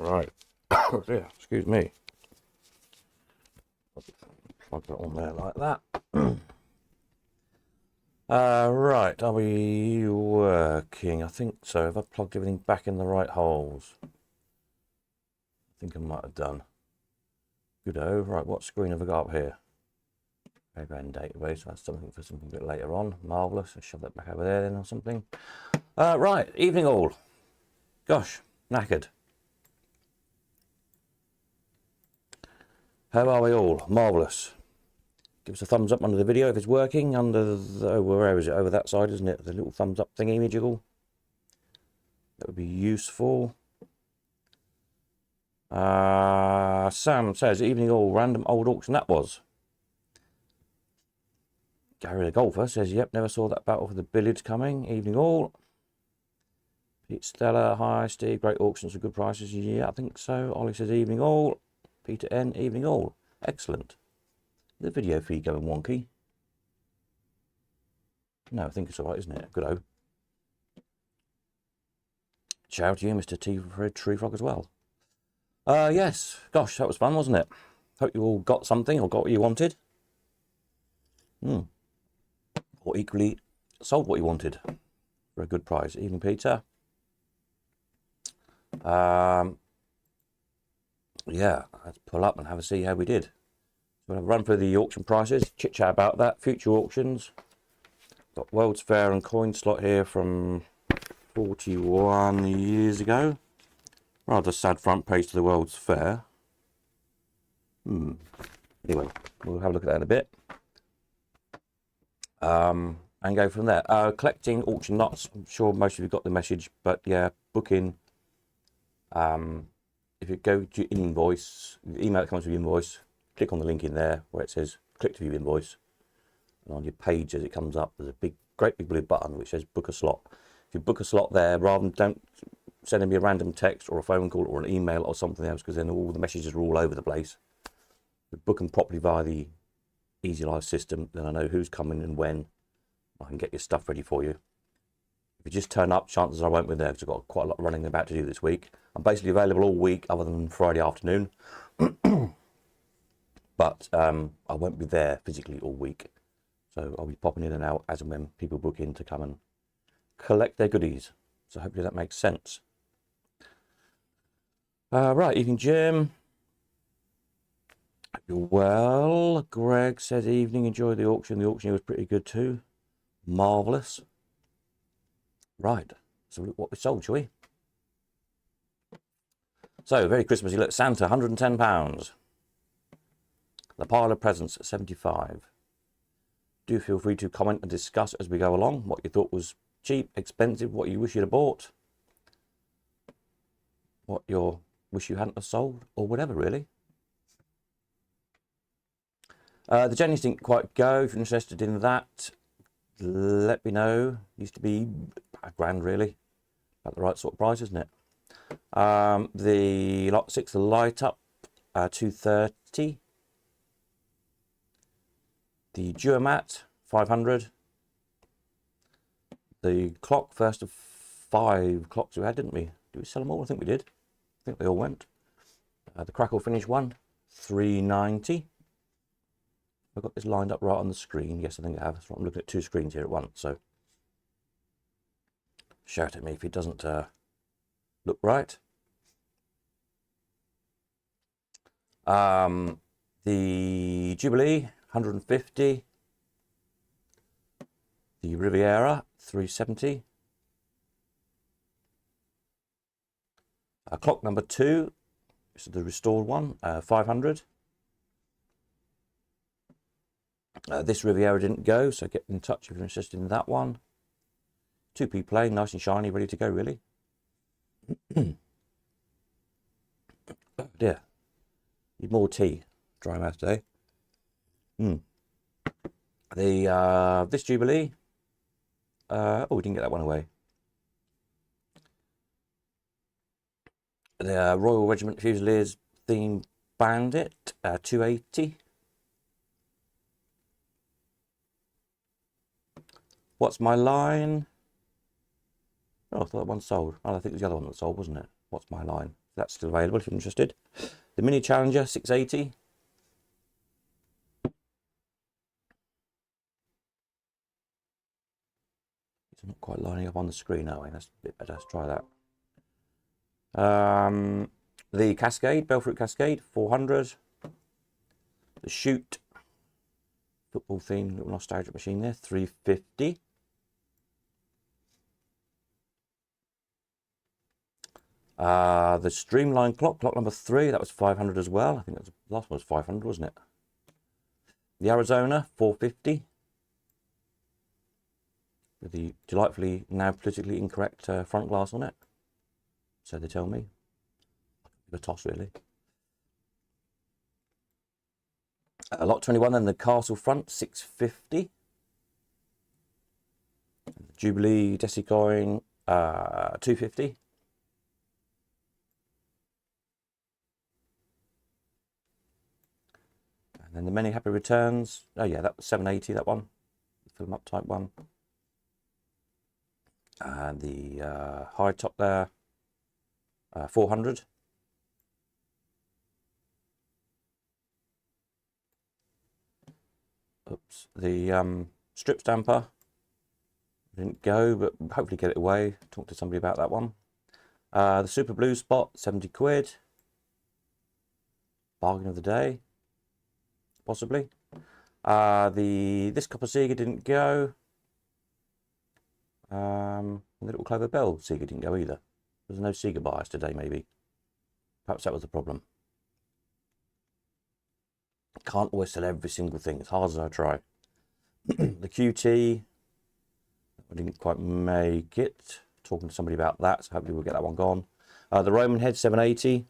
Right. Oh dear, excuse me. Plug that on there like that. Right, are we working? I think so. Have I plugged everything back in the right holes? I think I might have done. Good-o. Right, what screen have I got up here? Fairground database. That's something for something a bit later on. Marvellous. I'll shove that back over there then or something. Right, evening all. Gosh, knackered. How are we all? Marvellous. Give us a thumbs up under the video if it's working. Under the, oh, where is it? Over that side, isn't it? The little thumbs up thingy jiggle. That would be useful. Sam says, evening all, random old auction that was. Gary the golfer says, yep, never saw that battle for the billiards coming. Evening all. Pete Stella, hi Steve, great auctions for good prices. Yeah, I think so. Ollie says, evening all. Peter N, evening all. Excellent. The video feed going wonky? No, I think it's alright, isn't it? Good-o. Shout out to you, Mr. T Fred Tree Frog as well. Yes, gosh, that was fun, wasn't it? Hope you all got something or got what you wanted. Or equally sold what you wanted for a good price. Evening, Peter. Yeah, let's pull up and have a see how we did. We'll have a run through the auction prices, chit chat about that, future auctions. Got World's Fair and coin slot here from 41 years ago. Rather sad front page to the World's Fair. Anyway, we'll have a look at that in a bit. And go from there. Collecting auction lots. I'm sure most of you got the message, but yeah, booking. If you go to invoice, the email that comes with the invoice, click on the link in there where it says click to view invoice. And on your page as it comes up, there's a great big blue button which says book a slot. If you book a slot there, rather than don't send me a random text or a phone call or an email or something else, because then all the messages are all over the place. If you book them properly via the Easy Life system, then I know who's coming and when. I can get your stuff ready for you. If you just turn up, chances are I won't be there because I've got quite a lot of running about to do this week. I'm basically available all week other than Friday afternoon. But I won't be there physically all week. So I'll be popping in and out as and when people book in to come and collect their goodies. So hopefully that makes sense. Right, evening Jim. Well, Greg says evening, enjoy the auction. The auction was pretty good too. Marvellous. Right, so look what we sold, shall we? So, very Christmassy. Look, Santa, £110. The pile of presents, 75. Do feel free to comment and discuss as we go along what you thought was cheap, expensive, what you wish you'd have bought, what you wish you hadn't have sold, or whatever, really. The Jennies didn't quite go. If you're interested in that, let me know. Used to be £1,000, really. About the right sort of price, isn't it? The lot 6, the light up, 230. The Duomat, 500. The clock, first of 5 clocks we had, didn't we? Did we sell them all? I think we did. I think they all went. The Crackle finish one, 390. I've got this lined up right on the screen. Yes, I think I have. So I'm looking at 2 screens here at once. So shout at me if it doesn't look right. The Jubilee, 150. The Riviera, 370. Clock number 2, this is the restored one, 500. This Riviera didn't go, so get in touch if you're interested in that one. 2p plain, nice and shiny, ready to go, really. Oh dear. Need more tea. Dry mouth today. This Jubilee. Oh, we didn't get that one away. The Royal Regiment Fusiliers theme Bandit, 280. What's my line? Oh, I thought that one sold. Oh, I think it was the other one that sold, wasn't it? What's My Line. That's still available if you're interested. The Mini Challenger 680. It's not quite lining up on the screen, are we? That's a bit better. Let's try that. The Cascade, Belfruit Cascade, 400. The Shoot, football theme, little nostalgic machine there, 350. The Streamline clock number 3, that was 500 as well. I think that was, the last one was 500, wasn't it? The Arizona, 450. With the delightfully now politically incorrect front glass on it. So they tell me. The toss, really. Lot 21, then the Castle front, 650. The Jubilee Decicoin, 250. And then the Many Happy Returns. Oh yeah, that was 780, that one. The film up type one. And the high top there, 400. Oops, the strip stamper didn't go, but hopefully get it away. Talk to somebody about that one. The Super Blue Spot, 70 quid. Bargain of the day, possibly. This Copper Seeger didn't go. The Little Clover Bell Seeger didn't go either. There's no Seeger buyers today, maybe. Perhaps that was the problem. Can't always sell every single thing, as hard as I try. The QT, I didn't quite make it. Talking to somebody about that, so hopefully we'll get that one gone. The Roman Head, 780.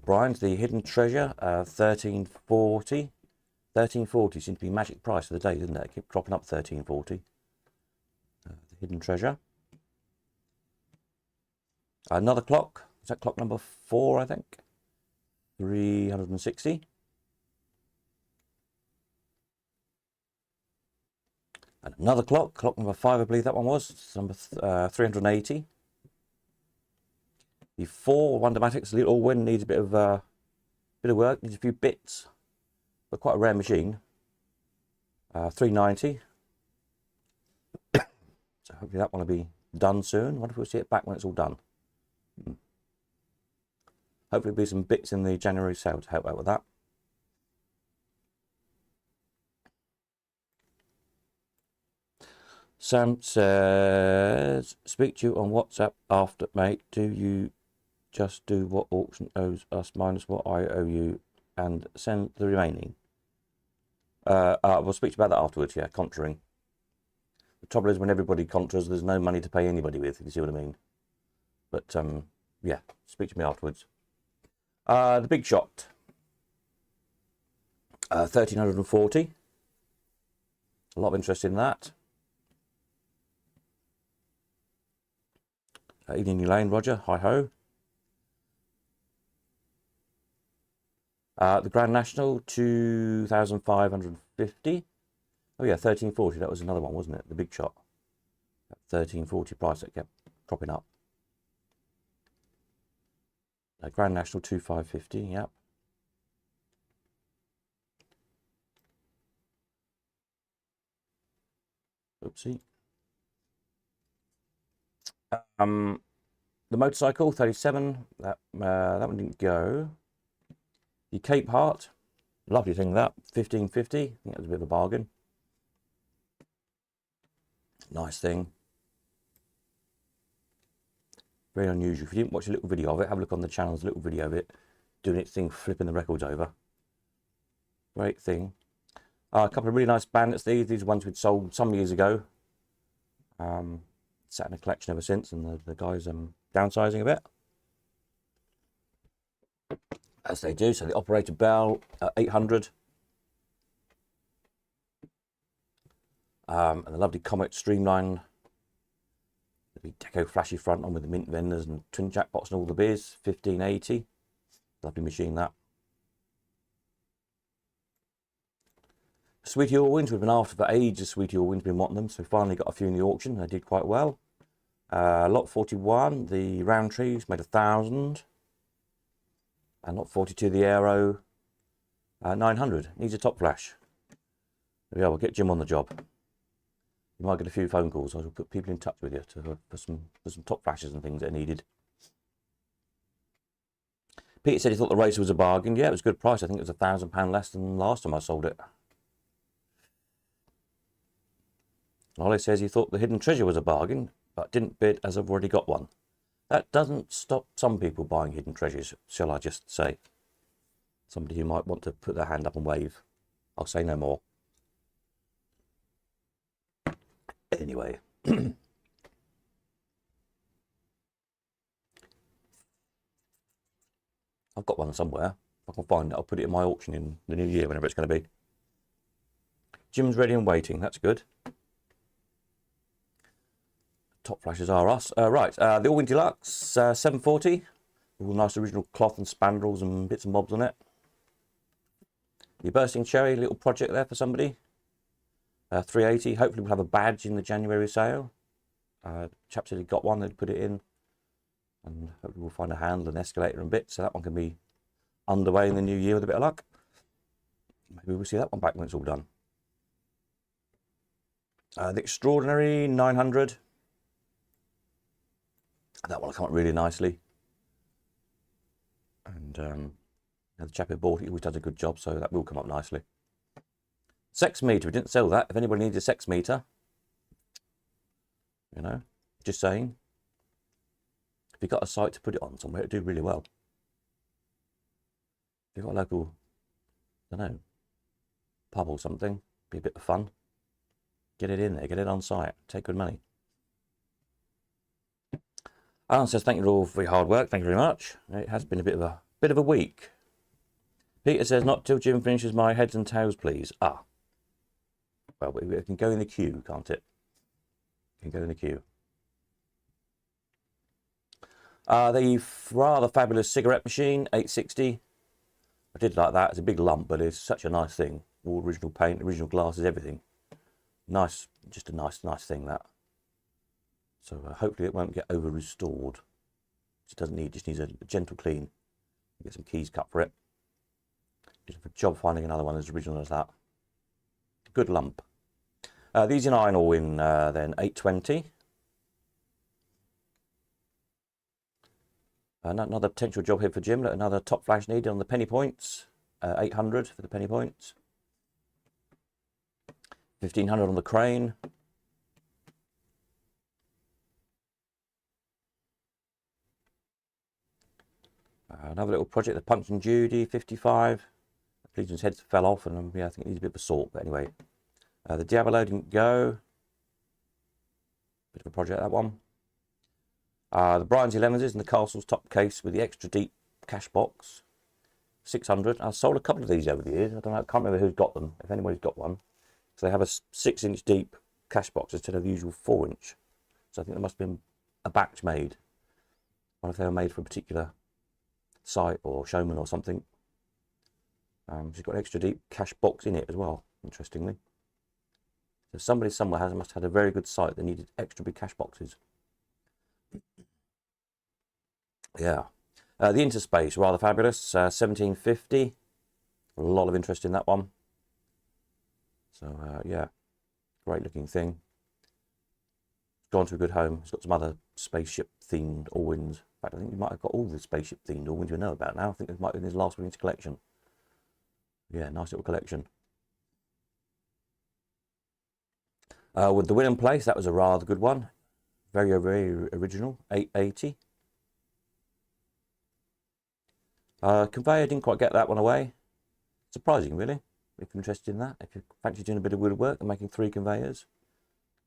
Brian's the Hidden Treasure, 1340. 1340 seems to be magic price of the day, doesn't it? It kept dropping up 1340. The Hidden Treasure. Another clock. Is that clock number 4, I think? 360. And another clock number 5, I believe that one was. It's number 380. The 4 Wondermatics Little Win needs a bit of work, needs a few bits, but quite a rare machine. 390. So hopefully that one will be done soon. I wonder if we'll see it back when it's all done. Hopefully there'll be some bits in the January sale to help out with that. Sam says, speak to you on WhatsApp after, mate. Do you just do what auction owes us minus what I owe you and send the remaining? We'll speak to you about that afterwards, yeah, contraring. The trouble is when everybody contras, there's no money to pay anybody with, if you see what I mean. But, yeah, speak to me afterwards. The Big Shot, 1340. A lot of interest in that. Evening New Lane, Roger, hi-ho. The Grand National, 2,550. Oh yeah, 1340, that was another one, wasn't it? The Big Shot. 1340 price that kept cropping up. Grand National, 2,550, yep. Oopsie. The Motorcycle, 37, that one didn't go. The Cape Heart, lovely thing that, 1550, I think that was a bit of a bargain. Nice thing. Very unusual. If you didn't watch a little video of it, have a look on the channel, there's a little video of it, doing its thing, flipping the records over. Great thing. A couple of really nice bandits, these are ones we'd sold some years ago. Sat in a collection ever since, and the guy's downsizing a bit. As they do. So the Operator Bell, 800. And the lovely Comet Streamline. The big deco flashy front on with the mint vendors and twin jackpots and all the beers, 1580. Lovely machine that. Sweetie Allwins, we've been after for ages. Sweetie Allwins, been wanting them, so we finally got a few in the auction. They did quite well. Lot 41, the round trees made 1,000. And lot 42, the aero, 900. Needs a top flash. There we are. We'll get Jim on the job. You might get a few phone calls. I'll put people in touch with you for some top flashes and things that are needed. Peter said he thought the racer was a bargain. Yeah, it was a good price. I think it was £1,000 less than last time I sold it. Ollie says he thought the hidden treasure was a bargain, but didn't bid as I've already got one. That doesn't stop some people buying hidden treasures, shall I just say. Somebody who might want to put their hand up and wave. I'll say no more. Anyway. I've got one somewhere. If I can find it, I'll put it in my auction in the new year, whenever it's going to be. Jim's ready and waiting. That's good. Top flashes are us. Right, the Allwyn Deluxe 740. All nice original cloth and spandrels and bits and bobs on it. Your bursting cherry, little project there for somebody. 380. Hopefully we'll have a badge in the January sale. Chap said he got one, they'd put it in. And hopefully we'll find a handle and escalator and bits, so that one can be underway in the new year with a bit of luck. Maybe we'll see that one back when it's all done. The Extraordinary 900. That one will come up really nicely. And the chap who bought it always does a good job, so that will come up nicely. Sex meter, we didn't sell that. If anybody needs a sex meter, you know, just saying. If you've got a site to put it on somewhere, it'll do really well. If you've got a local, I don't know, pub or something, be a bit of fun. Get it in there, get it on site, take good money. Alan says, thank you all for your hard work, thank you very much. It has been a bit of a week. Peter says, not till Jim finishes my heads and tails, please. Ah. Well, it can go in the queue, can't it? It can go in the queue. The rather fabulous cigarette machine, 860. I did like that. It's a big lump, but it's such a nice thing. All original paint, original glasses, everything. Nice, just a nice thing, that. So hopefully it won't get over-restored. It doesn't need, just needs a gentle clean. Get some keys cut for it. Just a job finding another one as original as that. Good lump. These in iron Allwyn then, 820. Another potential job here for Jim. Another top flash needed on the penny points. 800 for the penny points. 1500 on the crane. Another little project, the Punch and Judy, 55. Legion's head fell off, and yeah, I think it needs a bit of a sort, but anyway. The Diablo didn't go. Bit of a project, that one. The Brian's 11s in the Castle's top case with the extra deep cash box, 600. I've sold a couple of these over the years. I don't know, I can't remember who's got them, if anybody's got one. So they have a 6-inch deep cash box instead of the usual 4-inch. So I think there must have been a batch made. I wonder if they were made for a particular site or showman or something. She's got an extra deep cash box in it as well, interestingly. So somebody somewhere must have had a very good site that needed extra big cash boxes. Yeah. The Interspace, rather fabulous, 1750. A lot of interest in that one. So, yeah, great looking thing. Gone to a good home. It's got some other spaceship themed Allwyns. In fact, I think you might have got all the spaceship themed Allwyns you know about now. I think it might be in his last winter collection. Yeah, nice little collection. With the Wynnum Place, that was a rather good one. Very, very original, 880. Conveyor, didn't quite get that one away. Surprising, really, if you're interested in that. If you fancy doing a bit of woodwork and making 3 conveyors,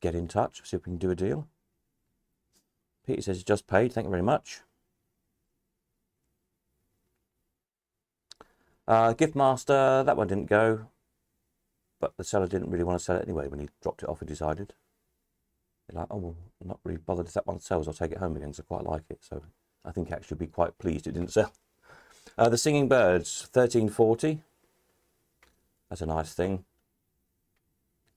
get in touch, see if we can do a deal. Peter says he's just paid, thank you very much. Gift Master, that one didn't go, but the seller didn't really want to sell it anyway when he dropped it off, he decided. They're like, oh, well, I'm not really bothered if that one sells, I'll take it home again, so I quite like it. So I think he actually be quite pleased it didn't sell. The Singing Birds, 1340. That's a nice thing.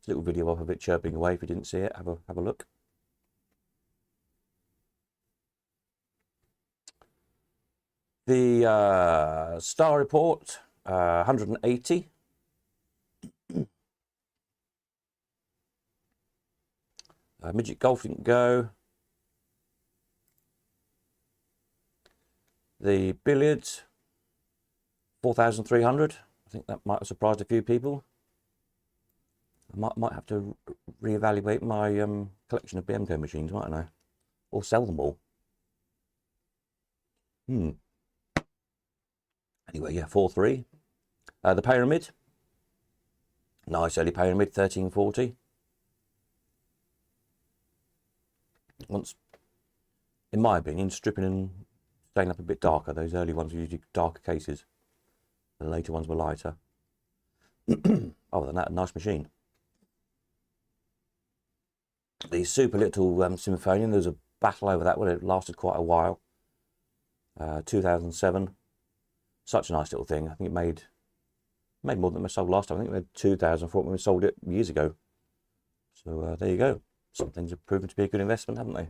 a little video of it chirping away. If you didn't see it, have a look. The Star Report, 180. Midget Golf didn't go. The Billiards, 4,300. I think that might have surprised a few people. I might have to reevaluate my collection of BMCO machines, mightn't I? Or sell them all. Anyway, yeah, 4-3. The Pyramid. Nice early Pyramid, 1340. Once, in my opinion, stripping and staying up a bit darker. Those early ones were usually darker cases. The later ones were lighter. Other than that, a nice machine. The super little Symphonian, there was a battle over that one. It lasted quite a while. 2007. Such a nice little thing. I think it made more than we sold last time. I think we had 2,000 for it when we sold it years ago. So there you go. Some things have proven to be a good investment, haven't they?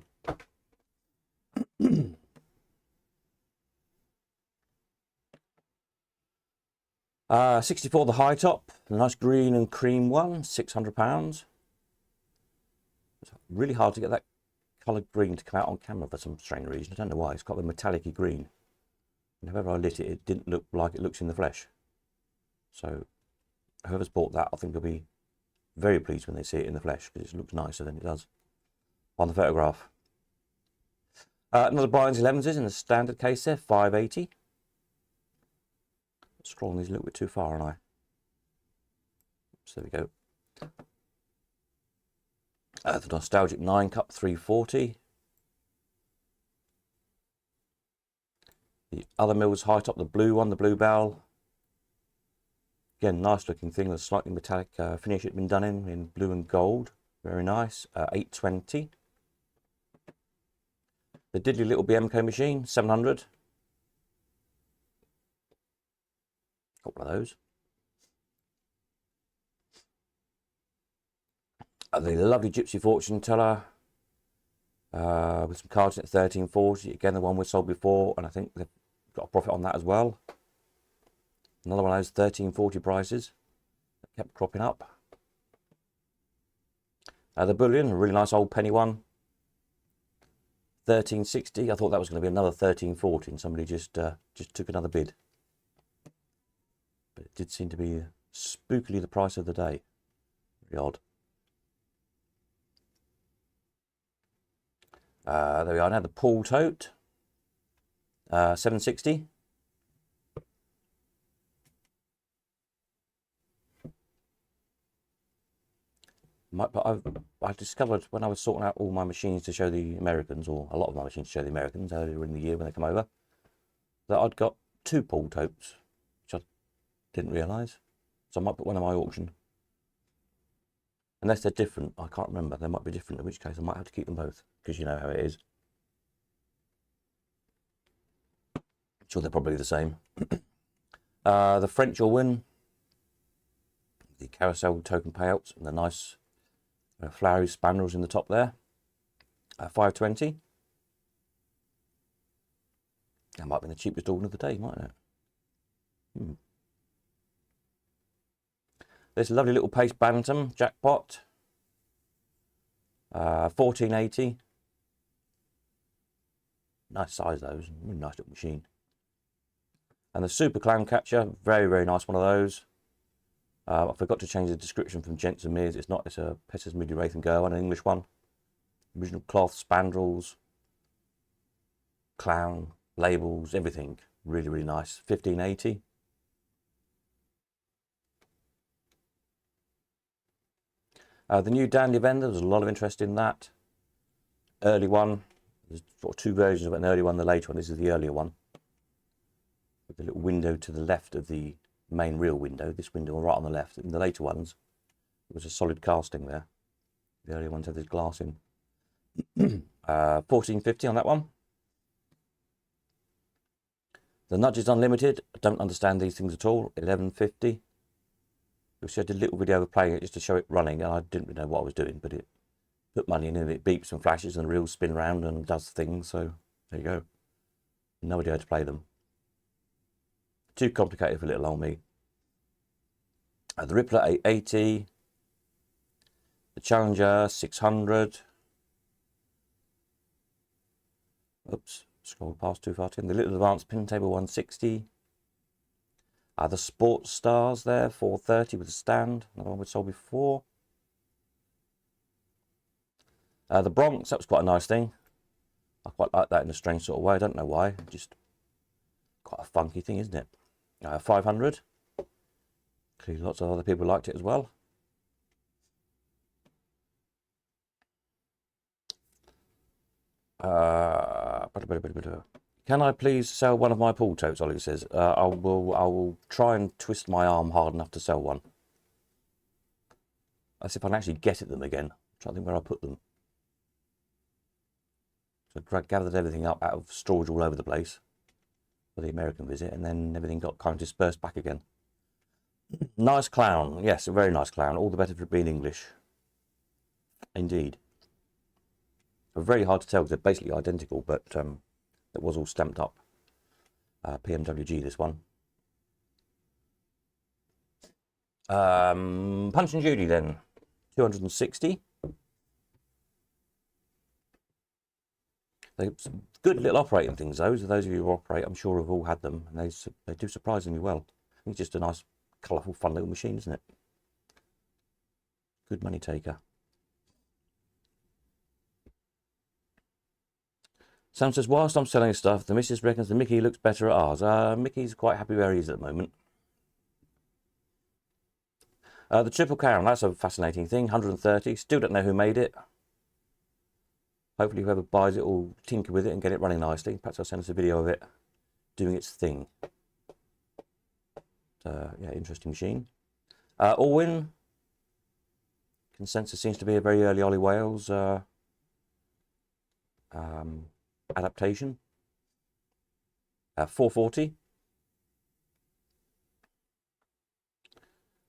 64, the high top, the nice green and cream one, £600. It's really hard to get that coloured green to come out on camera for some strange reason. I don't know why. It's got a metallic-y green. Whenever I lit it, it didn't look like it looks in the flesh. So whoever's bought that, I think will be very pleased when they see it in the flesh, because it looks nicer than it does on the photograph. Another Brian's 11s in the standard case there, 580. Scrolling these a little bit too far, aren't I? So there we go. The nostalgic 9 cup, 340. The other Mills high top, the blue one, the Bluebell. Again, nice looking thing. The slightly metallic finish it had been done in blue and gold. Very nice. 820. The diddly little BMCO machine, 700. Couple of those. The lovely Gypsy Fortune Teller with some cards in at 1340. Again, the one we sold before, and I think they've got a profit on that as well. Another one of those 1340 prices that kept cropping up. The Bullion, a really nice old penny one, 1360. I thought that was going to be another 1340, and somebody just took another bid. But it did seem to be spookily the price of the day. Very odd. There we are now, the Pool Tote, 760. I discovered when I was sorting out all my machines to show the Americans, or a lot of my machines to show the Americans earlier in the year when they come over, that I'd got 2 Pool Totes, which I didn't realise. So I might put one in my auction. Unless they're different, I can't remember. They might be different, in which case I might have to keep them both, because you know how it is. I'm sure they're probably the same. The French will win. The carousel token payouts and the nice flowery spandrels in the top there. 520. That might be the cheapest order of the day, mightn't it? This lovely little paste bantam jackpot, 1480. Nice size those, really nice little machine. And the Super Clown Catcher, very, very nice one of those. I forgot to change the description from Gents and Mears. It's not, it's a Pettis Moody Wraith and Go, an English one. Original cloth, spandrels, clown, labels, everything. Really, really nice. 1580. The new Dandy Vendor, there's a lot of interest in that. Early one, there's sort of 2 versions of it, an early one and the later one. This is the earlier one. With the little window to the left of the main real window. This window right on the left. In the later ones, it was a solid casting there. The earlier ones had this glass in. 1450 on that one. The Nudges Unlimited, I don't understand these things at all. 1150. You'll see I did a little video of playing it just to show it running, and I didn't really know what I was doing, but it put money in and it beeps and flashes and the reels spin around and does things, so there you go. No idea how to play them. Too complicated for little old me. The Rippler 880, the Challenger 600. Oops, scrolled past too far. The Little Advanced Pin Table 160. The Sports Stars there, 430 with a stand. Another one we sold before. The Bronx, that was quite a nice thing. I quite like that in a strange sort of way. I don't know why. Just quite a funky thing, isn't it? 500. Clearly lots of other people liked it as well. Can I please sell one of my pool totes? Ollie says. I will try and twist my arm hard enough to sell one. As if I can actually get at them again. I'm trying to think where I put them. So I gathered everything up out of storage all over the place for the American visit, and then everything got kind of dispersed back again. Nice clown. Yes, a very nice clown. All the better for being English. Indeed. Very hard to tell because they're basically identical, but it was all stamped up. PMWG, this one. Punch and Judy then. 260. They're some good little operating things, those. Those of you who operate, I'm sure have all had them, and they do surprisingly well. I think it's just a nice, colourful, fun little machine, isn't it? Good money taker. Sam says, whilst I'm selling stuff, the missus reckons the Mickey looks better at ours. Mickey's quite happy where he is at the moment. The Triple Crown, that's a fascinating thing. 130. Still don't know who made it. Hopefully whoever buys it will tinker with it and get it running nicely. Perhaps I'll send us a video of it doing its thing. Yeah, interesting machine. Allwyn. Consensus seems to be a very early Ollie Wales adaptation. 440.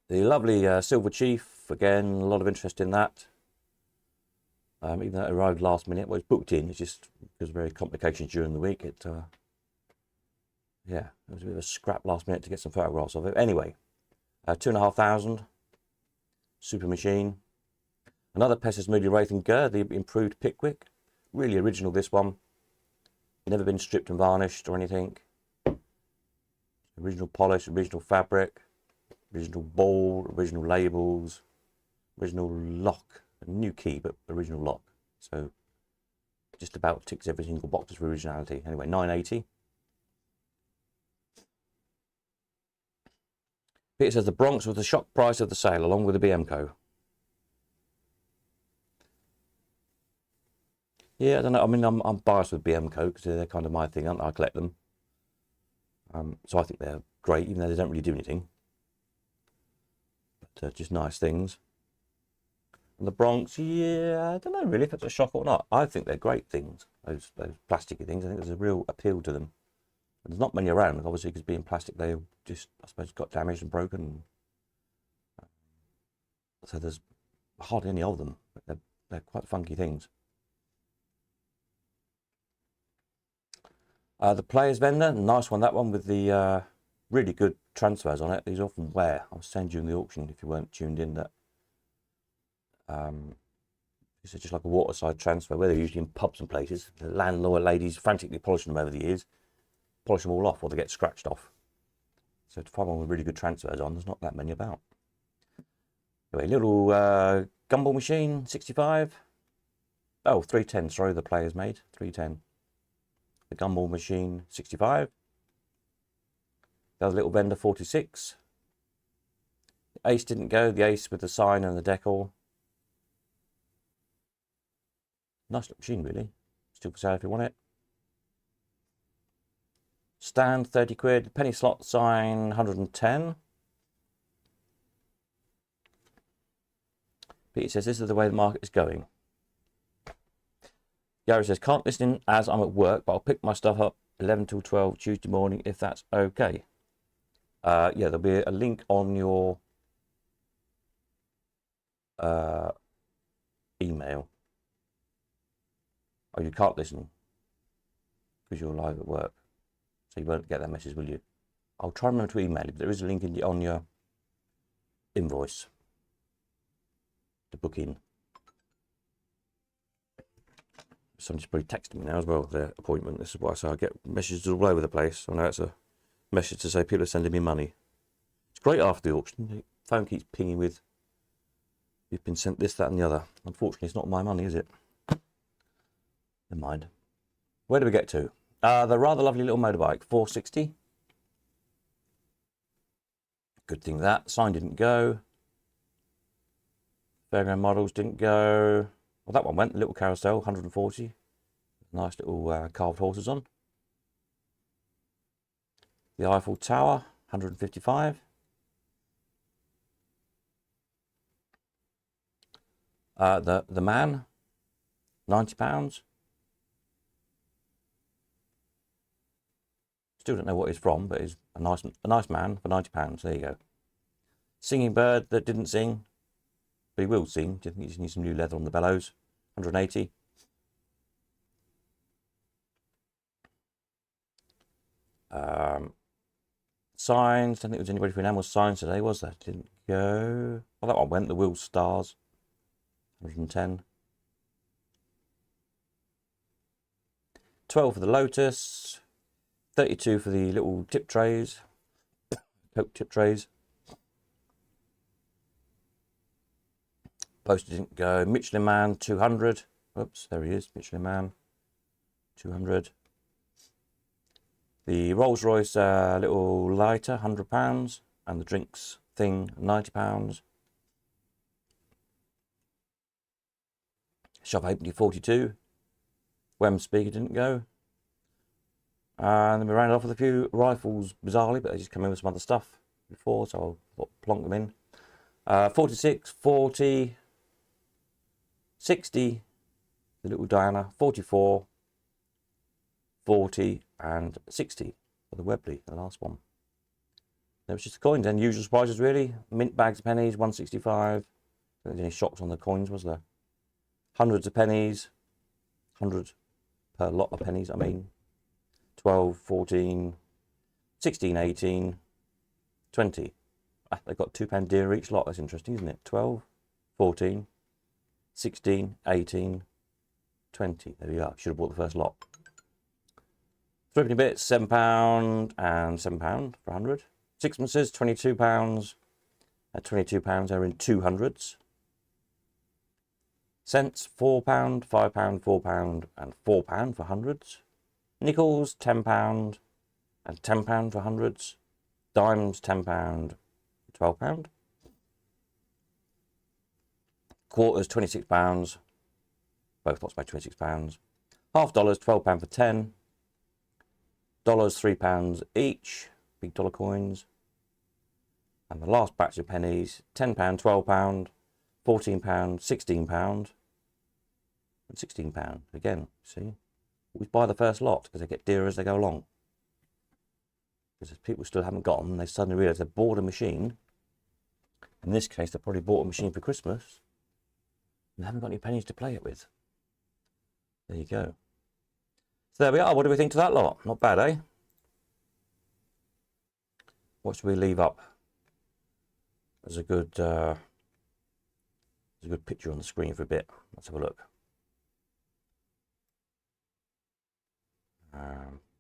The lovely Silver Chief, again, a lot of interest in that. Even though it arrived last minute, well, it's booked in, it's just because of very complications during the week. Yeah, it was a bit of a scrap last minute to get some photographs of it. Anyway, 2,500. Super machine. Another Pessis Moody Wraith and Gur, the improved Pickwick. Really original, this one. Never been stripped and varnished or anything. Original polish, original fabric, original ball, original labels, original lock. A new key, but original lock. So just about ticks every single box for originality. Anyway, 980. Peter says the Bronx was the shock price of the sale, along with the BMCO. Yeah, I don't know. I mean, I'm biased with BMCO because they're kind of my thing, aren't they? I collect them. So I think they're great, even though they don't really do anything. But just nice things. And the Bronx, yeah, I don't know really if it's a shock or not. I think they're great things, those plasticky things. I think there's a real appeal to them. And there's not many around, obviously, because being plastic, they just, I suppose, got damaged and broken. So there's hardly any of them. They're quite funky things. The Players Vendor, nice one, that one with the really good transfers on it. These often wear. I was saying during the auction, if you weren't tuned in, that this is just like a waterside transfer, where they're usually in pubs and places. The landlord ladies frantically polishing them over the years, polish them all off or they get scratched off. So to find one with really good transfers on, there's not that many about. Anyway, little gumball machine, 65. Oh, 310, sorry, the Players made, 310. The gumball machine, 65. The other little vendor, 46. The Ace didn't go, the Ace with the sign and the decal. Nice little machine, really. Still for sale if you want it. Stand, 30 quid. Penny slot sign, 110. Peter says, this is the way the market is going. Gary says, can't listen in as I'm at work, but I'll pick my stuff up 11 till 12 Tuesday morning if that's okay. Yeah, there'll be a link on your email. Oh, you can't listen because you're live at work, so you won't get that message, will you? I'll try and remember to email you, but there is a link on your invoice to book in. Somebody's probably texting me now as well, their appointment. This is why I say I get messages all over the place. I know it's a message to say people are sending me money. It's great after the auction. The phone keeps pinging with, you've been sent this, that and the other. Unfortunately, it's not my money, is it? Never mind. Where do we get to? The rather lovely little motorbike, 460. Good thing that. Sign didn't go. Fairground models didn't go. Well, that one went. The little carousel, 140. Nice little carved horses on. The Eiffel Tower, 155. The man, £90. Still don't know what he's from, but he's a nice man for £90. There you go. Singing bird that didn't sing, but he will sing. Do you think he just needs some new leather on the bellows? 180. Signs. I don't think there was anybody for enamel signs today, was there? Didn't go. Well, that one went. The wheel stars. 110. 12 for the Lotus. 32 for the little tip trays. Coke tip trays. Poster didn't go. Michelin Man, 200. Oops, there he is. Michelin Man, 200. The Rolls Royce little lighter, £100. And the drinks thing, £90. Shop Halfpenny, 42. Wem speaker didn't go. And then we rounded off with a few rifles, bizarrely, but they just come in with some other stuff before, so I'll plonk them in. 46, 40, 60, the little Diana, 44, 40, and 60 for the Webley, the last one. There was just the coins, and usual surprises really. Mint bags of pennies, 165. There was any shocks on the coins, was there? Hundreds of pennies, 100 per lot of pennies, I mean. 12, 14, 16, 18, 20. Ah, they've got £2 dearer each lot. That's interesting, isn't it? 12, 14, 16, 18, 20. There we are. Should have bought the first lot. Threepenny bits, £7 and £7 for 100. Sixpences, £22. At £22, they're in 200s. Cents, £4, £5, £4, and £4 for hundreds. Nickels, £10 and £10 for hundreds. Dimes, £10, £12. Quarters, £26. Both lots by £26. Half dollars, £12 for 10. Dollars, £3 each. Big dollar coins. And the last batch of pennies, £10, £12, £14, £16, and £16 again. See, always buy the first lot because they get dearer as they go along. Because if people still haven't got them, they suddenly realise they've bought a machine. In this case, they probably bought a machine for Christmas and they haven't got any pennies to play it with. There you go. So there we are. What do we think to that lot? Not bad, eh? What should we leave up as a good picture on the screen for a bit? Let's have a look.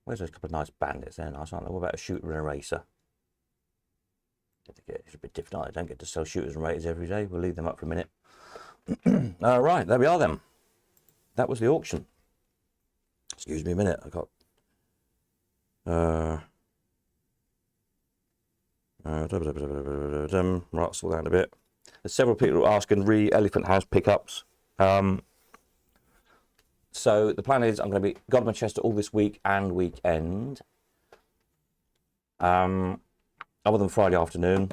Where's those couple of nice bandits? They're nice, aren't they? What about a shooter and a racer? It's a bit different. I don't get to sell shooters and racers every day. We'll leave them up for a minute. Right, there we are then. That was the auction. Excuse me a minute. I got right, slow down a bit. There's several people asking Elephant House pickups. So the plan is I'm going to be gone to Manchester all this week and weekend. Other than Friday afternoon.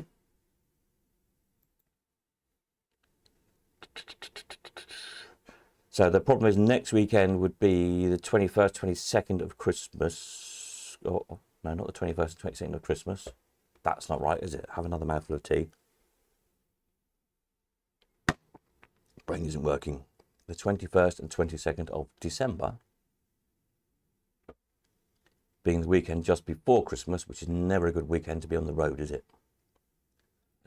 So the problem is next weekend would be the 21st, 22nd of Christmas. Oh, no, not the 21st and 22nd of Christmas. That's not right, is it? Have another mouthful of tea. Brain isn't working. The 21st and 22nd of December being the weekend just before Christmas, which is never a good weekend to be on the road, is it?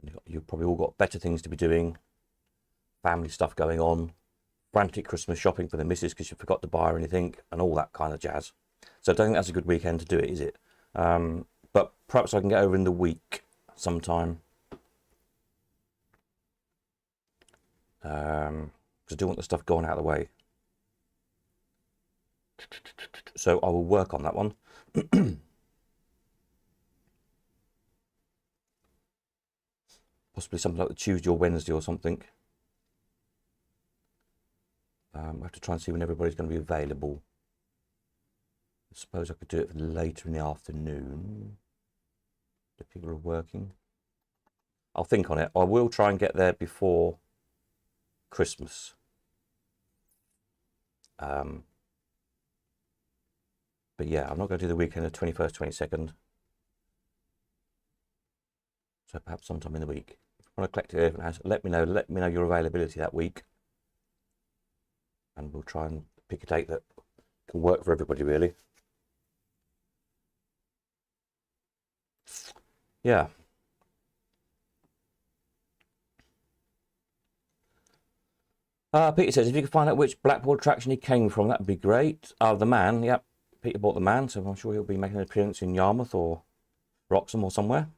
And you've probably all got better things to be doing, family stuff going on, frantic Christmas shopping for the missus because you forgot to buy her anything, and all that kind of jazz. So I don't think that's a good weekend to do it, is it? But perhaps I can get over in the week sometime. Because I do want the stuff going out of the way. So I will work on that one. Possibly something like the Tuesday or Wednesday or something. I have to try and see when everybody's going to be available. I suppose I could do it later in the afternoon if people are working. I'll think on it. I will try and get there before Christmas. But yeah, I'm not going to do the weekend of 21st, 22nd. So perhaps sometime in the week. If you want to collect it at a different house, let me know your availability that week. And we'll try and pick a date that can work for everybody, really. Yeah. Peter says, if you could find out which Blackpool attraction he came from, that'd be great. The man, yep. Peter bought the man, so I'm sure he'll be making an appearance in Yarmouth or Wroxham or somewhere.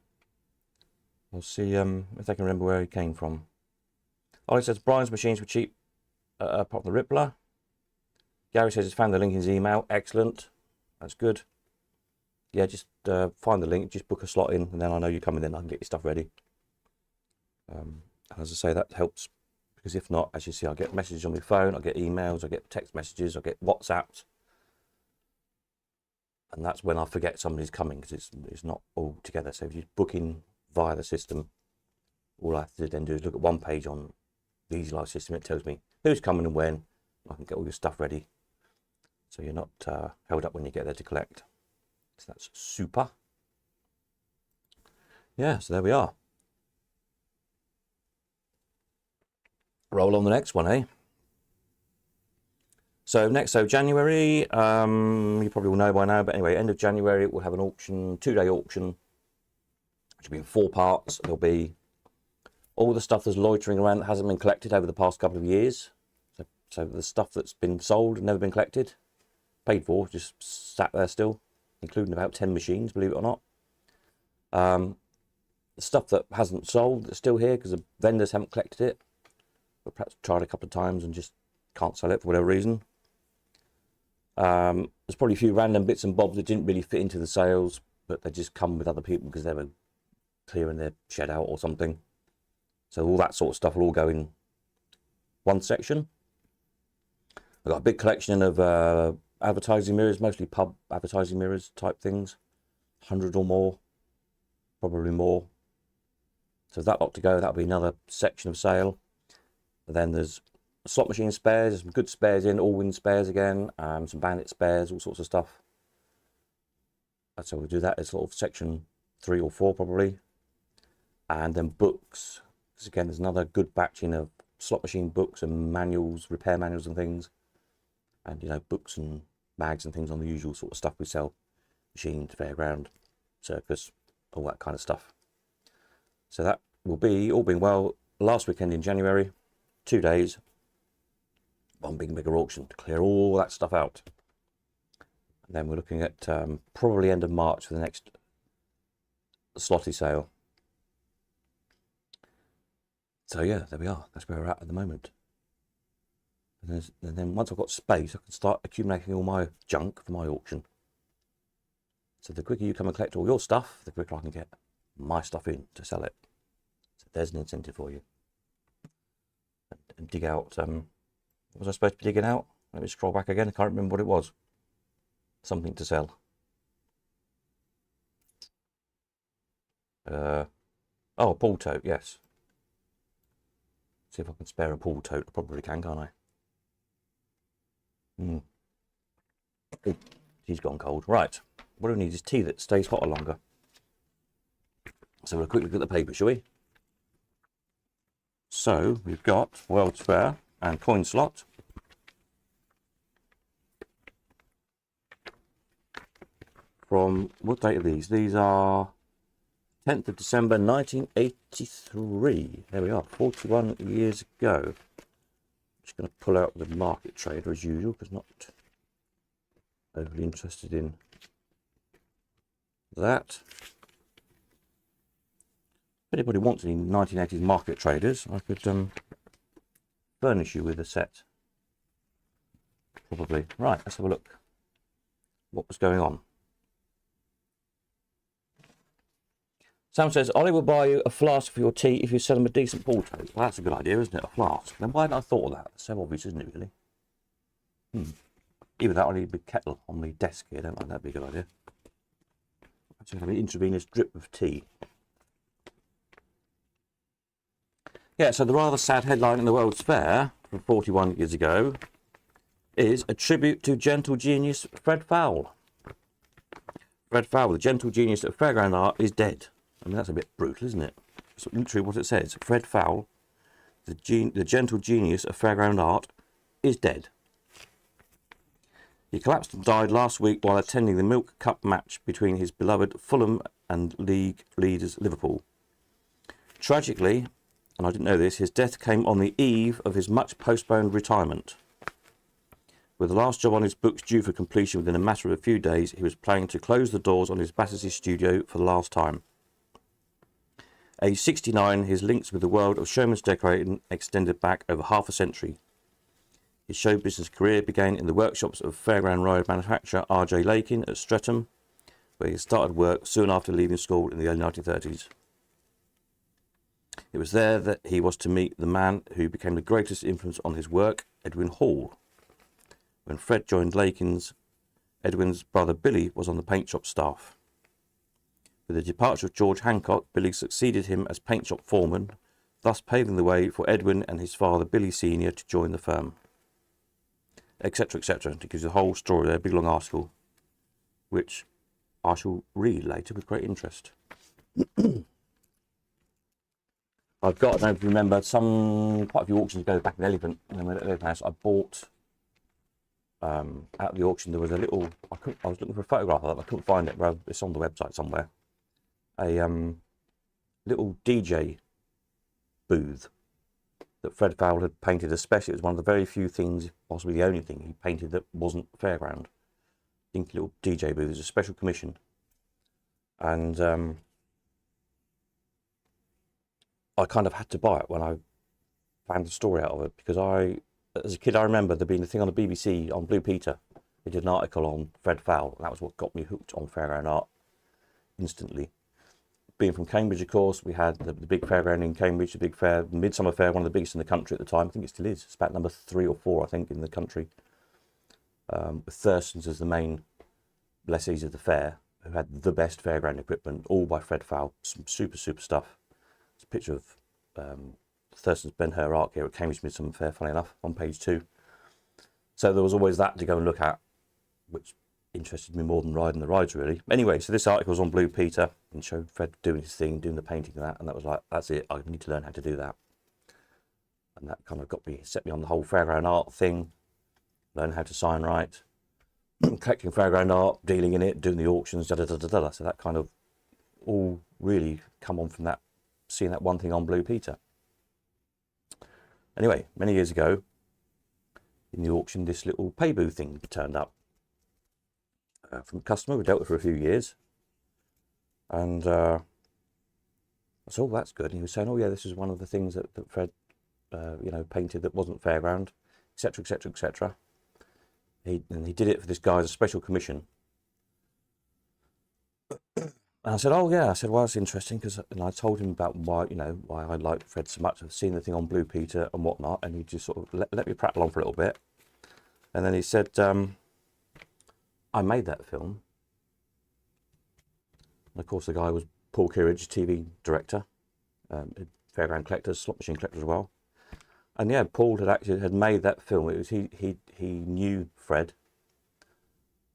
We'll see if they can remember where he came from. Ollie says, Brian's machines were cheap, apart from the Rippler. Gary says he's found the link in his email. Excellent. That's good. Yeah, just find the link, just book a slot in, and then I know you're coming in, I can get your stuff ready. As I say, that helps, because if not, as you see, I get messages on my phone, I get emails, I get text messages, I get WhatsApps. And that's when I forget somebody's coming, because it's not all together. So if you book in via the system, all I have to then do is look at one page on the Easy Life system. It tells me who's coming and when. I can get all your stuff ready, so you're not held up when you get there to collect. So that's super. Yeah, so there we are. Roll on the next one, eh? So January, you probably will know by now, but anyway, end of January, we'll have an auction, 2-day auction, which will be in 4 parts. There'll be all the stuff that's loitering around that hasn't been collected over the past couple of years. So the stuff that's been sold and never been collected, paid for, just sat there still, including about 10 machines, believe it or not. The stuff that hasn't sold that's still here because the vendors haven't collected it, but perhaps tried a couple of times and just can't sell it for whatever reason. There's probably a few random bits and bobs that didn't really fit into the sales, but they just come with other people because they were clearing their shed out or something. So all that sort of stuff will all go in one section. I've got a big collection of advertising mirrors, mostly pub advertising mirrors type things, 100 or more, probably more. So that lot to go, that'll be another section of sale. And then there's slot machine spares, there's some good spares in, all-win spares again, some bandit spares, all sorts of stuff. So we'll do that as sort of section 3 or 4 probably. And then books, because again there's another good batching of slot machine books and manuals, repair manuals and things. And, you know, books and mags and things on the usual sort of stuff we sell. Machines, fairground, circus, all that kind of stuff. So that will be, all being well, last weekend in January, 2 days, one bigger auction to clear all that stuff out. And then we're looking at probably end of March for the next slotty sale. So yeah, there we are. That's where we're at the moment. And then once I've got space, I can start accumulating all my junk for my auction. So the quicker you come and collect all your stuff, the quicker I can get my stuff in to sell it. So there's an incentive for you. And dig out, what was I supposed to be digging out? Let me scroll back again, I can't remember what it was. Something to sell. Oh, a pool tote, yes. See if I can spare a pool tote. I probably can, can't I? Oh, tea's gone cold. Right, what do we need is tea that stays hotter longer. So we'll quickly look at the paper, shall we? So we've got World's Fair, and coin slot. From, what date are these? These are 10th of December 1983. There we are, 41 years ago. Just going to pull out the market trader as usual, because not overly interested in that. If anybody wants any 1980s market traders, I could furnish you with a set. Probably. Right, let's have a look. What was going on? Sam says, Ollie will buy you a flask for your tea if you sell him a decent pool table. Well, that's a good idea, isn't it? A flask. Then why hadn't I thought of that? It's so obvious, isn't it, really? Either that or I need a big kettle on the desk here. I don't think that'd be a good idea. Actually, have an intravenous drip of tea. Yeah, so the rather sad headline in the World's Fair from 41 years ago is a tribute to gentle genius Fred Fowle. Fred Fowle, the gentle genius of fairground art, is dead. I mean, that's a bit brutal, isn't it? It's literally what it says. Fred Fowle, the gentle genius of fairground art, is dead. He collapsed and died last week while attending the Milk Cup match between his beloved Fulham and league leaders Liverpool. Tragically, and I didn't know this, his death came on the eve of his much postponed retirement. With the last job on his books due for completion within a matter of a few days, he was planning to close the doors on his Battersea studio for the last time. Aged 69, his links with the world of showman's decorating extended back over half a century. His show business career began in the workshops of fairground ride manufacturer R.J. Lakin at Streatham, where he started work soon after leaving school in the early 1930s. It was there that he was to meet the man who became the greatest influence on his work, Edwin Hall. When Fred joined Lakin's, Edwin's brother Billy was on the paint shop staff. With the departure of George Hancock, Billy succeeded him as paint shop foreman, thus paving the way for Edwin and his father Billy Sr. to join the firm. Etc., etc. It gives you the whole story there, a big long article, which I shall read later with great interest. I've got, I don't know if you remember, quite a few auctions ago back in Elephant, House, I bought, at the auction, there was a little, I was looking for a photograph of it, I couldn't find it, but it's on the website somewhere. A little DJ booth that Fred Fowle had painted especially. It was one of the very few things, possibly the only thing he painted that wasn't fairground. Dinky little DJ booth. It was a special commission. And I kind of had to buy it when I found the story out of it, because as a kid, I remember there being a thing on the BBC on Blue Peter. They did an article on Fred Fowle, and that was what got me hooked on fairground art instantly. Being from Cambridge, of course, we had the big fairground in Cambridge, the big fair, Midsummer Fair, one of the biggest in the country at the time. I think it still is. It's about number 3 or 4, I think, in the country. With Thurston's as the main lessees of the fair, who had the best fairground equipment, all by Fred Fowle. Some super stuff. It's a picture of Thurston's Ben Hur Ark here at Cambridge Midsummer Fair, funny enough, on page 2. So there was always that to go and look at, which interested me more than riding the rides, really. Anyway, so this article was on Blue Peter and showed Fred doing his thing, doing the painting and that was like, that's it, I need to learn how to do that. And that kind of set me on the whole fairground art thing, learn how to sign right, collecting fairground art, dealing in it, doing the auctions, So that kind of all really come on from that, seeing that one thing on Blue Peter. Anyway, many years ago, in the auction, this little pay booth thing turned up. From a customer we dealt with for a few years, and I said, oh, that's good. And he was saying, oh yeah, this is one of the things that Fred painted that wasn't fairground, etc., etc., etc. He did it for this guy as a special commission. And I said, oh yeah. I said, well, that's interesting, because I told him about why I liked Fred so much. I've seen the thing on Blue Peter and whatnot, and he just sort of let me prattle on for a little bit. And then he said, I made that film. And of course, the guy was Paul Kearidge, TV director, fairground collectors, slot machine collector as well. And yeah, Paul had made that film. It was he knew Fred,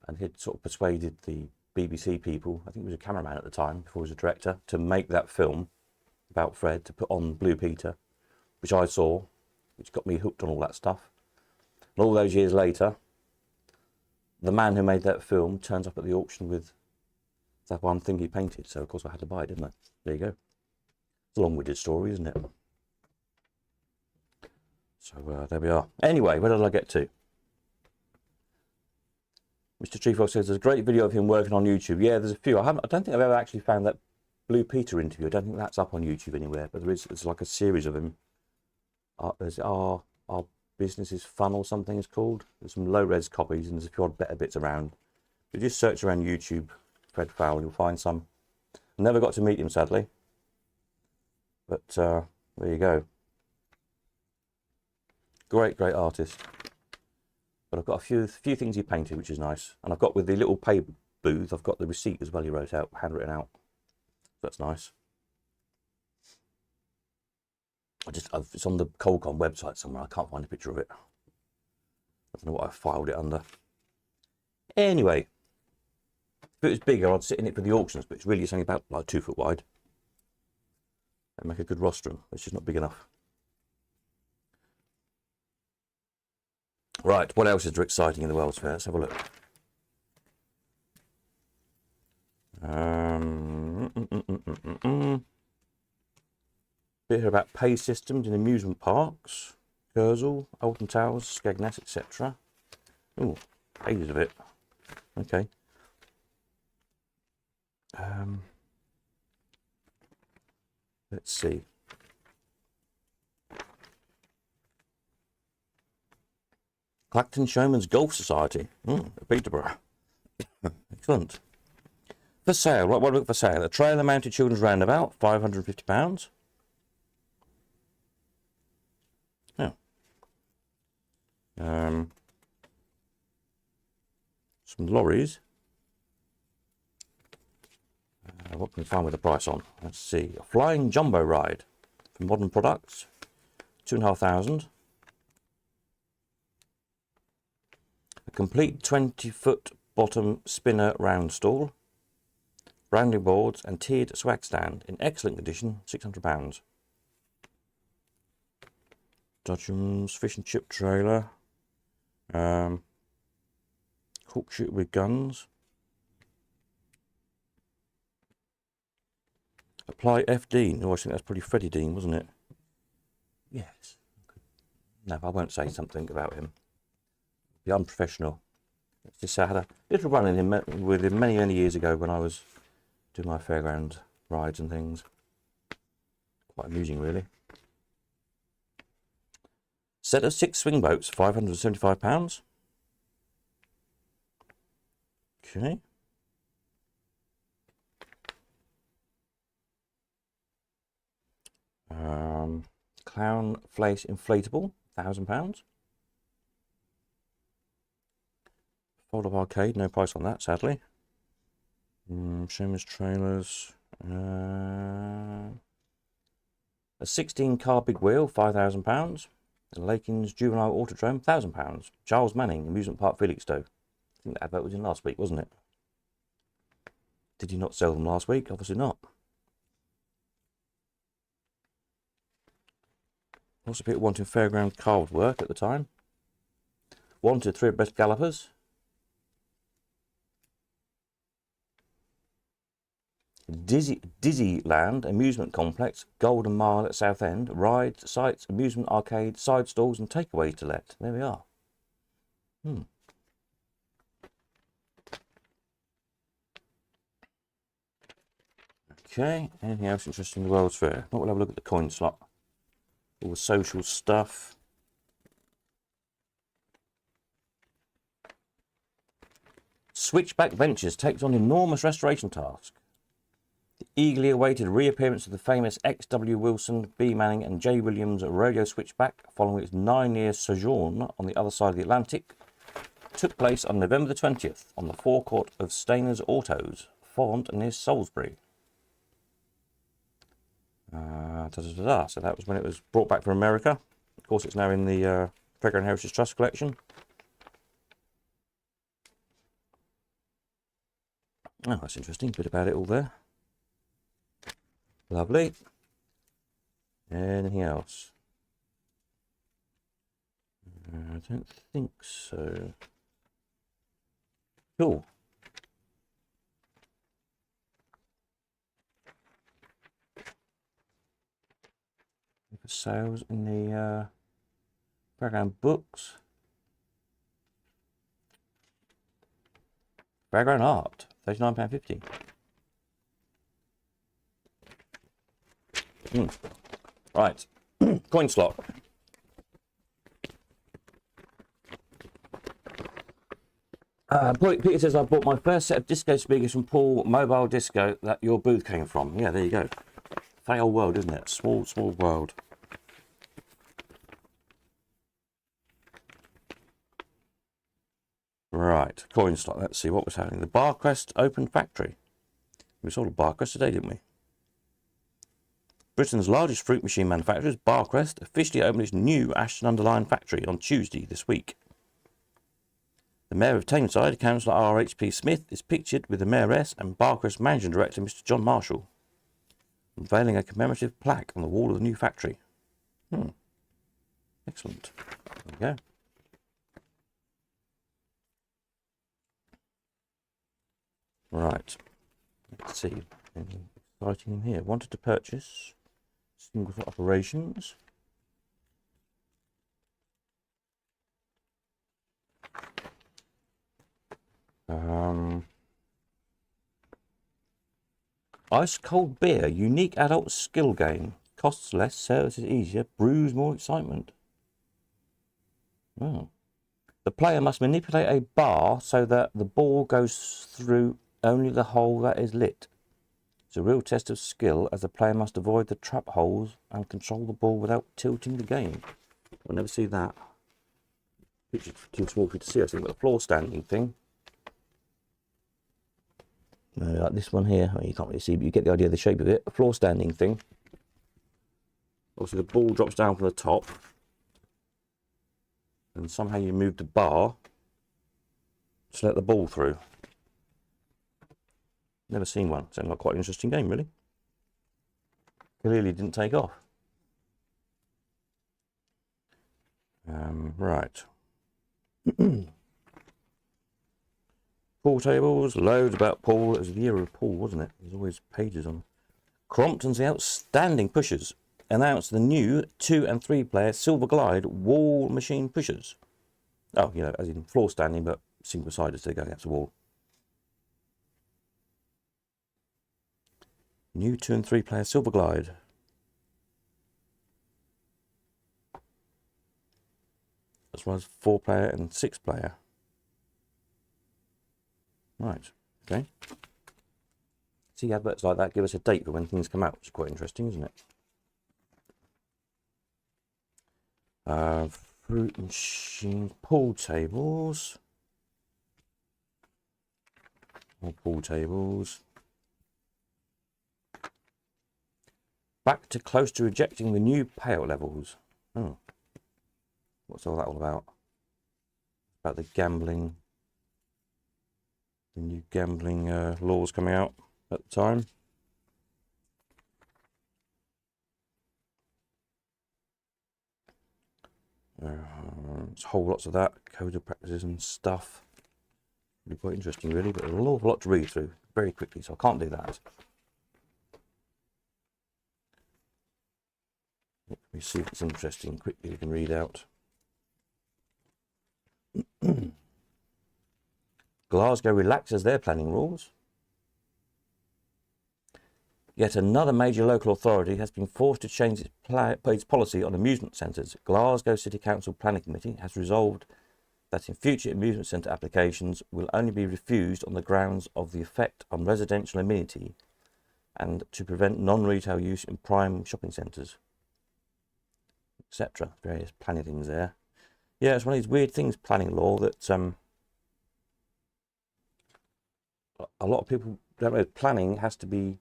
and he'd sort of persuaded the BBC people, I think he was a cameraman at the time before he was a director, to make that film about Fred to put on Blue Peter, which I saw which got me hooked on all that stuff. And all those years later, the man who made that film turns up at the auction with that one thing he painted. So of course I had to buy it, didn't I? There you go. It's a long-winded story, isn't it? So there we are. Anyway, where did I get to? Mr. Treefox says there's a great video of him working on YouTube. Yeah, there's a few. I don't think I've ever actually found that Blue Peter interview. I don't think that's up on YouTube anywhere, but there's like a series of him. There's our Business is Fun or something it's called. There's some low-res copies and there's a few odd better bits around. If you just search around YouTube, Fred Fowle, you'll find some. Never got to meet him, sadly. But there you go. Great artist. But I've got a few things he painted, which is nice. And I've got, with the little pay booth, I've got the receipt as well he wrote out, handwritten out. That's nice. It's on the Colcon website somewhere. I can't find a picture of it. I don't know what I filed it under. Anyway, if it was bigger, I'd sit in it for the auctions, but it's only about like 2 foot wide. That'd make a good rostrum. It's just not big enough. Right, what else is exciting in the World's Fair? Let's have a look. Bit here about pay systems in amusement parks. Kersal, Alton Towers, Skegness, etc. Oh, pages of it. Okay. Let's see. Clacton Showman's Golf Society, Peterborough. Excellent. For sale, what look for sale? A trailer mounted children's roundabout, £550. Yeah. Some lorries. What can we find with the price on? Let's see. A flying jumbo ride for Modern Products, £2,500. A complete 20-foot bottom spinner round stall, branding boards and tiered swag stand in excellent condition, £600. Dodgems fish and chip trailer, cork shooter with guns. Apply F. Dean. Oh, I think that's probably Freddie Dean, wasn't it? Yes. No, I won't say something about him. Be unprofessional. It's just I had a little run in him with him many years ago when I was doing my fairground rides and things. Quite amusing, really. Set of 6 swing boats, £575. Okay. Clown Place inflatable, £1,000. Fold-up arcade, no price on that, sadly. Showman's trailers. A 16-car big wheel, £5,000. Lakin's Juvenile Autodrome, £1,000. Charles Manning, Amusement Park Felixstowe. I think that advert was in last week, wasn't it? Did you not sell them last week? Obviously not. Lots of people wanting fairground carved work at the time. Wanted 3 best gallopers. Dizzyland Amusement Complex, Golden Mile at Southend. Rides, sites, amusement arcade, side stalls and takeaways to let. There we are. Okay, anything else interesting in the World's Fair? We'll have a look at the coin slot. All the social stuff. Switchback Ventures takes on enormous restoration task. The eagerly awaited reappearance of the famous X.W. Wilson, B. Manning and J. Williams rodeo switchback following its 9-year sojourn on the other side of the Atlantic took place on November the 20th on the forecourt of Stainer's Autos, Font near Salisbury. So that was when it was brought back from America. Of course, it's now in the Fairground Heritage Trust collection. Oh, that's interesting. Bit about it all there. Lovely. Anything else? I don't think so. Cool. For sales in the fairground books. Fairground art, £39.50. Right, coin slot. Peter says, I bought my first set of disco speakers from Paul Mobile Disco that your booth came from. Yeah, there you go. Fail world, isn't it? Small, small world. Right, coin slot. Let's see what was happening. The Barcrest open factory. We sold a Barcrest today, didn't we? Britain's largest fruit machine manufacturer, Barcrest, officially opened its new Ashton-under-Lyne factory on Tuesday this week. The Mayor of Tameside, Councillor R.H.P. Smith, is pictured with the Mayoress and Barcrest Managing Director, Mr. John Marshall, unveiling a commemorative plaque on the wall of the new factory. Excellent. There we go. Right. Let's see. Anything exciting in here? Wanted to purchase single operations. Ice cold beer, unique adult skill game. Costs less, service is easier, brews more excitement. Oh. The player must manipulate a bar so that the ball goes through only the hole that is lit. It's a real test of skill, as the player must avoid the trap holes and control the ball without tilting the game. I'll never see that. Picture's too small for you to see. I think, but the floor standing thing. Like this one here, well, you can't really see, but you get the idea of the shape of it. A floor standing thing. Obviously, the ball drops down from the top, and somehow you move the bar to let the ball through. Never seen one. Sounds like quite an interesting game, really. Clearly didn't take off. Right. Pool tables, loads about pool. It was the era of pool, wasn't it? There's always pages on. Crompton's The Outstanding Pushers announced the new 2 and 3 player Silver Glide wall machine pushers. Oh, you know, as in floor standing, but single sided, so they're going out the wall. New 2 and 3 player Silver Glide. As well as 4 player and 6 player. Right, okay. See adverts like that give us a date for when things come out, which is quite interesting, isn't it? Fruit machines, pool tables. More pool tables. Back to close to rejecting the new payout levels. Oh. What's all that all about? About the gambling. The new gambling laws coming out at the time. There's whole lots of that, code of practices and stuff. Be quite interesting, really, but there's an awful lot to read through very quickly, so I can't do that. Let me see if it's interesting. Quickly, we can read out. Glasgow relaxes their planning rules. Yet another major local authority has been forced to change its policy on amusement centres. Glasgow City Council Planning Committee has resolved that in future amusement centre applications will only be refused on the grounds of the effect on residential amenity and to prevent non-retail use in prime shopping centres, etc. Various planning things there. Yeah, it's one of these weird things, planning law, that a lot of people don't know. Planning has to be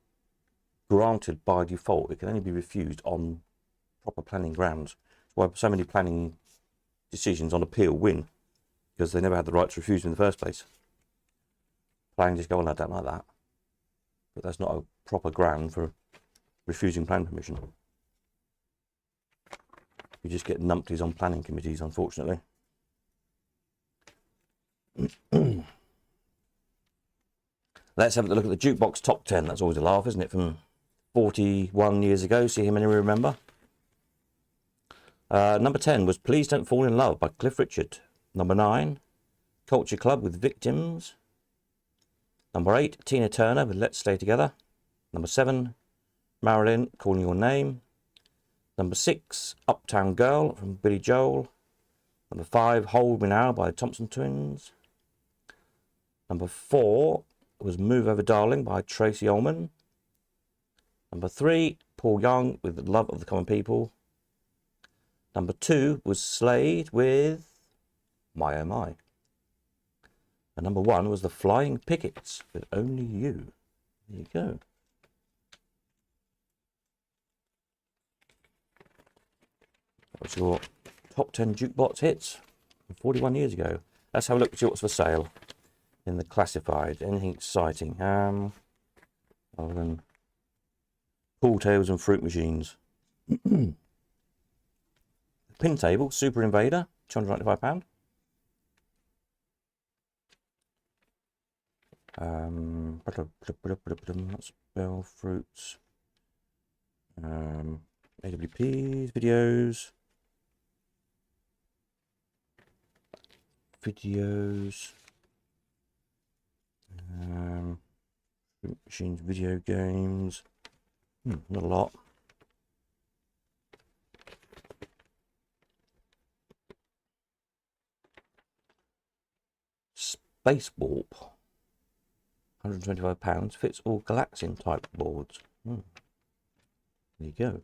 granted by default. It can only be refused on proper planning grounds. That's why so many planning decisions on appeal win, because they never had the right to refuse in the first place. Planning just go on, I don't like that. But that's not a proper ground for refusing plan permission. You just get numpties on planning committees, unfortunately. Let's have a look at the jukebox top 10. That's always a laugh, isn't it? From 41 years ago. See how many remember. Number 10 was Please Don't Fall in Love by Cliff Richard. Number 9, Culture Club with Victims. Number 8, Tina Turner with Let's Stay Together. Number 7, Marilyn, Calling Your Name. Number 6, Uptown Girl from Billy Joel. Number 5, Hold Me Now by the Thompson Twins. Number 4 was Move Over Darling by Tracy Ullman. Number 3, Paul Young with The Love of the Common People. Number 2 was Slade with My Oh My. And number 1 was the Flying Pickets with Only You. There you go. That was your top 10 jukebox hits from 41 years ago. Let's have a look to see what's for sale in the classified. Anything exciting? Other than pool tables and fruit machines. Pin table, Super Invader, £295. That's Bell Fruits. AWPs, videos. Fruit machines, video games. Not a lot. Space Warp, £125, fits all Galaxian type boards. There you go.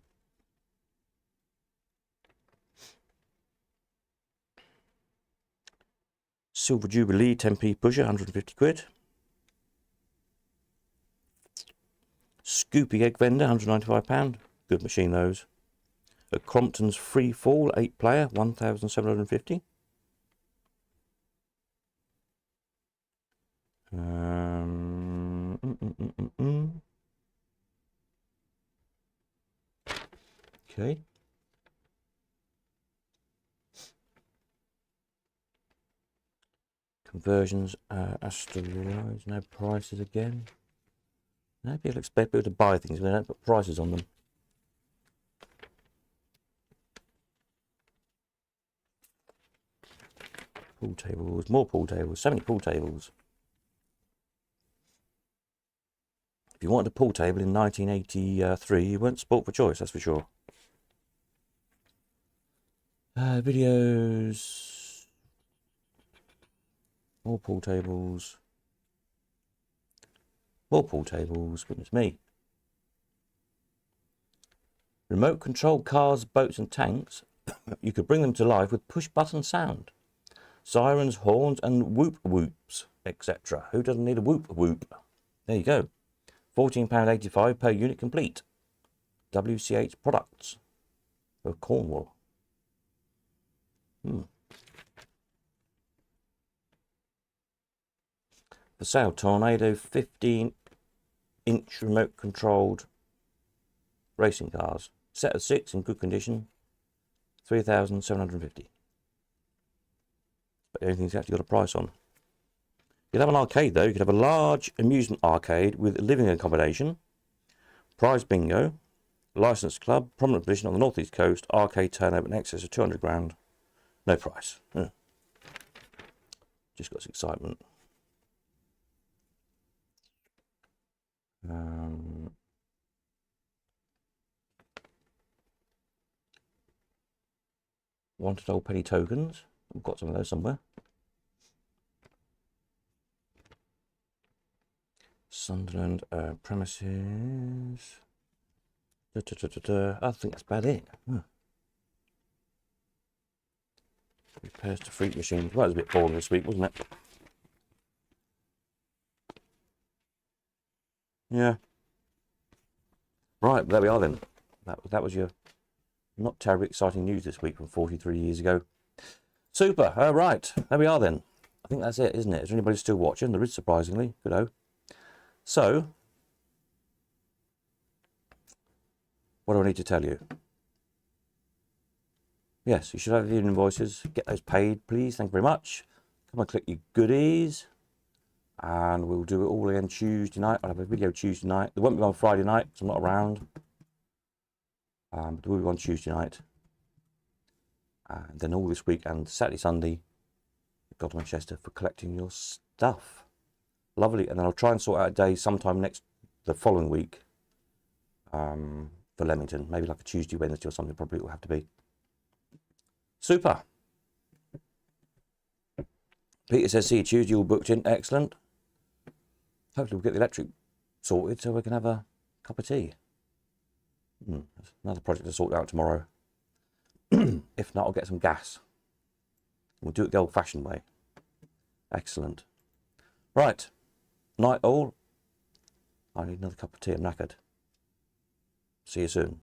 Silver Jubilee 10p pusher, 150 quid. Scoopy Egg Vendor, £195. Good machine, those. A Crompton's Free Fall 8 player, 1,750. Okay. Conversions, Asteroids, no prices again. No, people expect people to buy things, but they don't put prices on them. Pool tables, more pool tables, so many pool tables. If you wanted a pool table in 1983, you weren't sport for choice, that's for sure. Videos, more pool tables, goodness me. Remote controlled cars, boats and tanks. You could bring them to life with push button sound. Sirens, horns and whoop whoops, etc. Who doesn't need a whoop whoop? There you go. £14.85 per unit complete. WCH Products of Cornwall. For sale, Tornado 15-inch remote controlled racing cars. Set of 6 in good condition, 3,750. But anything's actually got a price on. You could have an arcade though. You could have a large amusement arcade with living accommodation, prize bingo, licensed club, prominent position on the northeast coast, arcade turnover in excess of 200 grand. No price. Just got some excitement. Wanted old penny tokens. We've got some of those somewhere. Sunderland premises. I think that's about it. Repairs to fruit machines. Well, it was a bit boring this week, wasn't it? Yeah. Right, there we are then. That was your not terribly exciting news this week from 43 years ago. Super. Right, there we are then. I think that's it, isn't it? Is there anybody still watching? There is, surprisingly. Good-o. So, what do I need to tell you? Yes, you should have your invoices. Get those paid, please. Thank you very much. come and collect your goodies. And we'll do it all again Tuesday night. I'll have a video Tuesday night. There won't be on Friday night because I'm not around. But there will be on Tuesday night. And then all this week and Saturday, Sunday, go to Manchester for collecting your stuff. Lovely. And then I'll try and sort out a day sometime the following week for Leamington. Maybe like a Tuesday, Wednesday or something. Probably it will have to be. Super. Peter says, see you Tuesday, all booked in. Excellent. Hopefully we'll get the electric sorted so we can have a cup of tea. That's another project to sort out tomorrow. If not, I'll get some gas. We'll do it the old-fashioned way. Excellent. Right. Night all. I need another cup of tea. I'm knackered. See you soon.